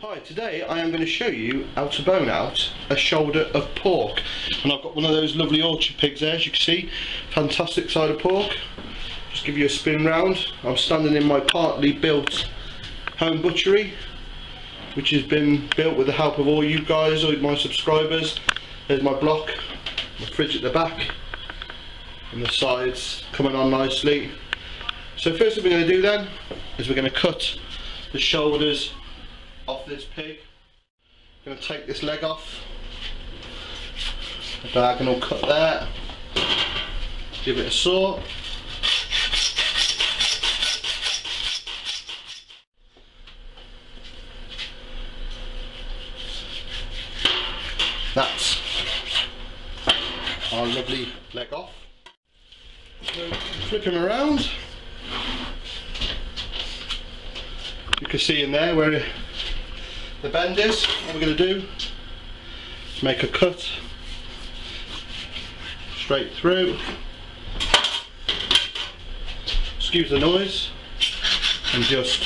Hi, today I am going to show you how to bone out a shoulder of pork, and I've got one of those lovely orchard pigs there, as you can see. Fantastic side of pork. Just give you a spin round. I'm standing in my partly built home butchery, which has been built with the help of all you guys, all my subscribers. There's my block, my fridge at the back, and the sides coming on nicely. So first thing we're going to do then is we're going to cut the shoulders off this pig. I'm going to take this leg off, a diagonal cut there, give it a saw, that's our lovely leg off. So flip him around, you can see in there where the bend is. What we're going to do is make a cut straight through, excuse the noise, and just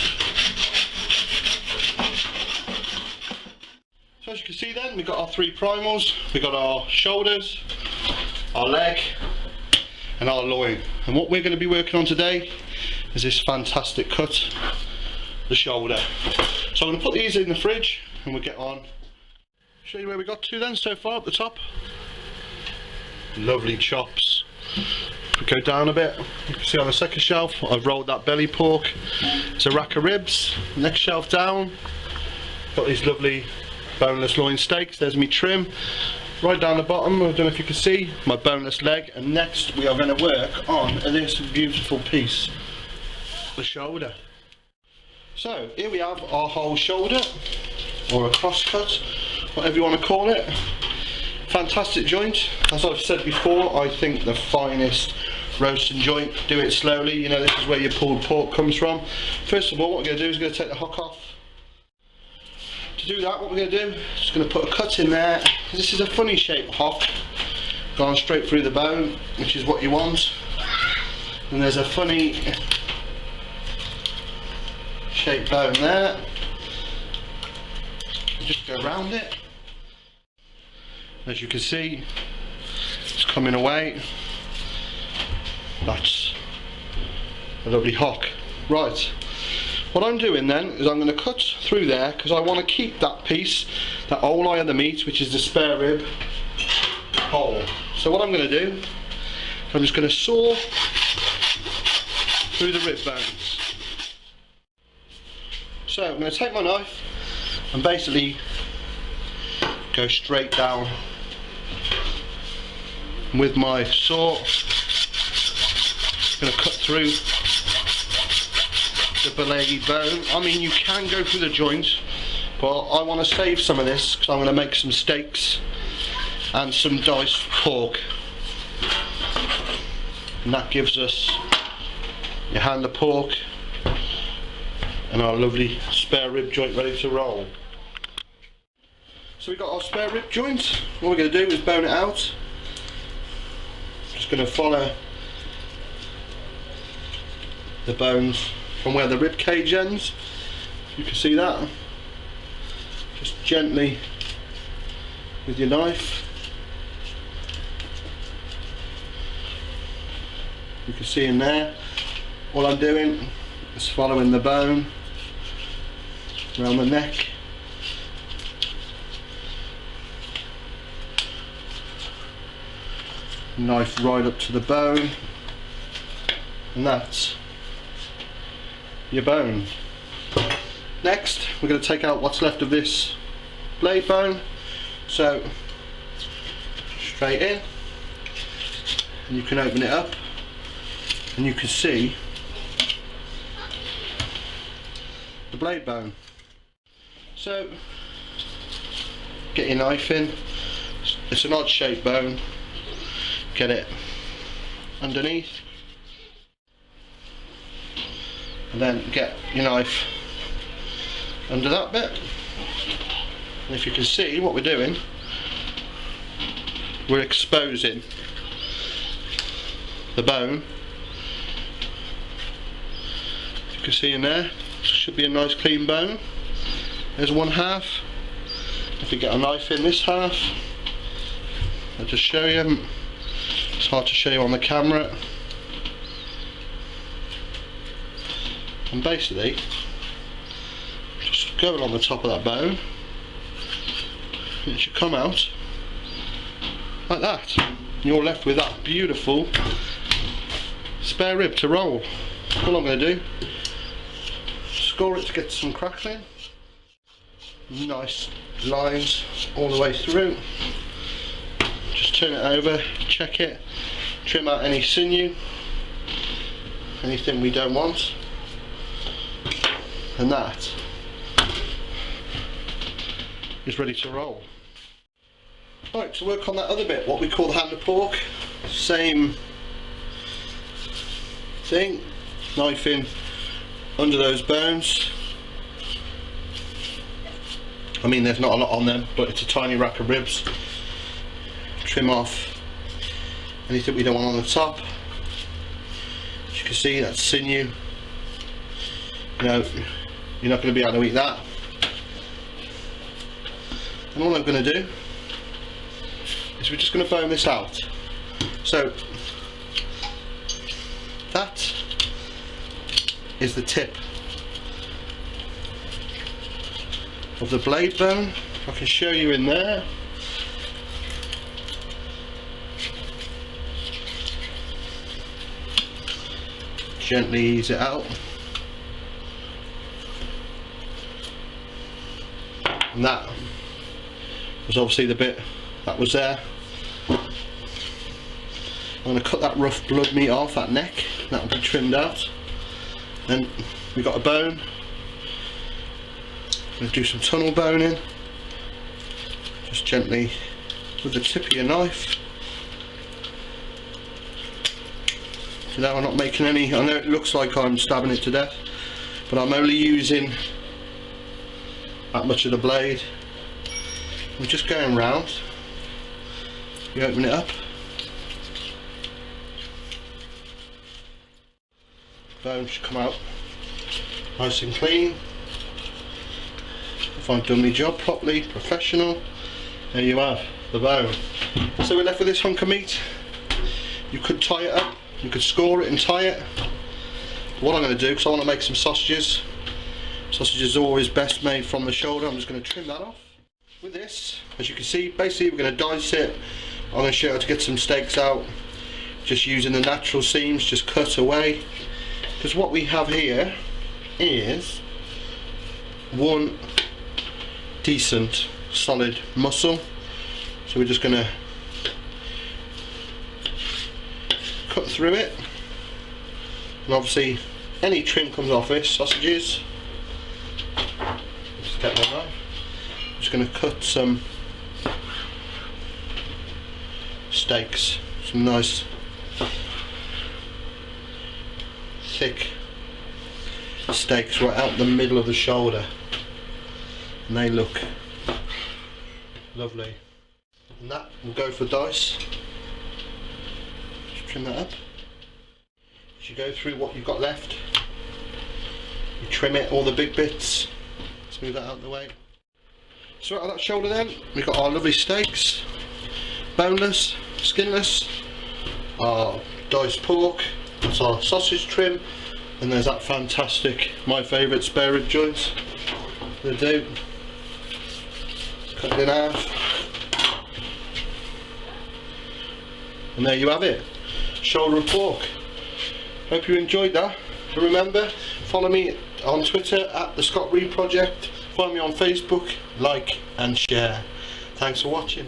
so as you can see then we've got our three primals. We've got our shoulders, our leg and our loin, and what we're going to be working on today is this fantastic cut, the shoulder. So I'm going to put these in the fridge and we'll get on. Show you where we got to then so far at the top. Lovely chops. If we go down a bit, you can see on the second shelf I've rolled that belly pork. It's a rack of ribs. Next shelf down, got these lovely boneless loin steaks. There's me trim. Right down the bottom, I don't know if you can see, my boneless leg. And next we are going to work on this beautiful piece, the shoulder. So here we have our whole shoulder, or a cross-cut, whatever you want to call it. Fantastic joint. As I've said before, I think the finest roasting joint. Do it slowly, you know, this is where your pulled pork comes from. First of all, what we're going to do is we're going to take the hock off. To do that, what we're going to do is just going to put a cut in there. This is a funny shaped hock, going straight through the bone, which is what you want. And there's a funny shaped bone there. Just go around it. As you can see, it's coming away. That's a lovely hock. Right, what I'm doing then is I'm going to cut through there because I want to keep that piece, that whole eye of the meat, which is the spare rib, whole. So what I'm going to do, I'm just going to saw through the rib bones. So I'm going to take my knife and basically go straight down with my saw. I'm going to cut through the belayed bone. I mean, you can go through the joint, but I want to save some of this because I'm going to make some steaks and some diced pork, and that gives us your hand of pork and our lovely spare rib joint ready to roll. So we've got our spare rib joint. What we're going to do is bone it out. Just going to follow the bones from where the rib cage ends. You can see that. Just gently with your knife. You can see in there, all I'm doing is following the bone around the neck. Knife right up to the bone, and that's your bone. Next we're going to take out what's left of this blade bone. So straight in, and you can open it up and you can see the blade bone. So get your knife in. It's an odd shaped bone. Get it underneath, and then get your knife under that bit. And if you can see what we're doing, we're exposing the bone. You can see in there, should be a nice clean bone. there's one half. If we get a knife in this half, I'll just show you. It's hard to show you on the camera. And basically, just go along the top of that bone. It should come out like that. You're left with that beautiful spare rib to roll. All I'm going to do, score it to get some crackling. Nice lines all the way through. Just turn it over, check it, trim out any sinew, anything we don't want, and that is ready to roll. Right, to work on that other bit, what we call the hand of pork, same thing, knife in under those bones. I mean, there's not a lot on them, but it's a tiny rack of ribs. Trim off anything we don't want on the top. As you can see, that's sinew. You know, you're not going to be able to eat that. And all I'm going to do is we're just going to bone this out. So that is the tip of the blade bone. I can show you in there. Gently ease it out. And that was obviously the bit that was there. I'm going to cut that rough blood meat off, that neck. That will be trimmed out. Then we've got a bone. I'm going to do some tunnel boning. Just gently with the tip of your knife. So now I'm not making any, I know it looks like I'm stabbing it to death, but I'm only using that much of the blade. We're just going round. You open it up. Bone should come out nice and clean. If I've done my job properly, professional, there you have the bone. So we're left with this hunk of meat. You could tie it up, you could score it and tie it. What I'm going to do, because I want to make some sausages. Sausages are always best made from the shoulder. I'm just going to trim that off. With this, as you can see, basically we're going to dice it. I'm going to show you how to get some steaks out. Just using the natural seams, just cut away. Because what we have here is one decent solid muscle. So we're just going to cut through it. And obviously any trim comes off this, sausages. Just get my knife. I'm just going to cut some steaks, some nice thick steaks right out the middle of the shoulder, and they look lovely. And that will go for dice. Just trim that up. As you go through what you've got left, you trim it, all the big bits. Let's move that out of the way. So out of that shoulder then, we've got our lovely steaks, boneless, skinless, our diced pork, that's our sausage trim, and there's that fantastic, my favourite, spare rib joints. They do. Cut it in half. And there you have it, shoulder of pork. Hope you enjoyed that. And remember, follow me on Twitter at TheScottReaProject. Find me on Facebook, like and share. Thanks for watching.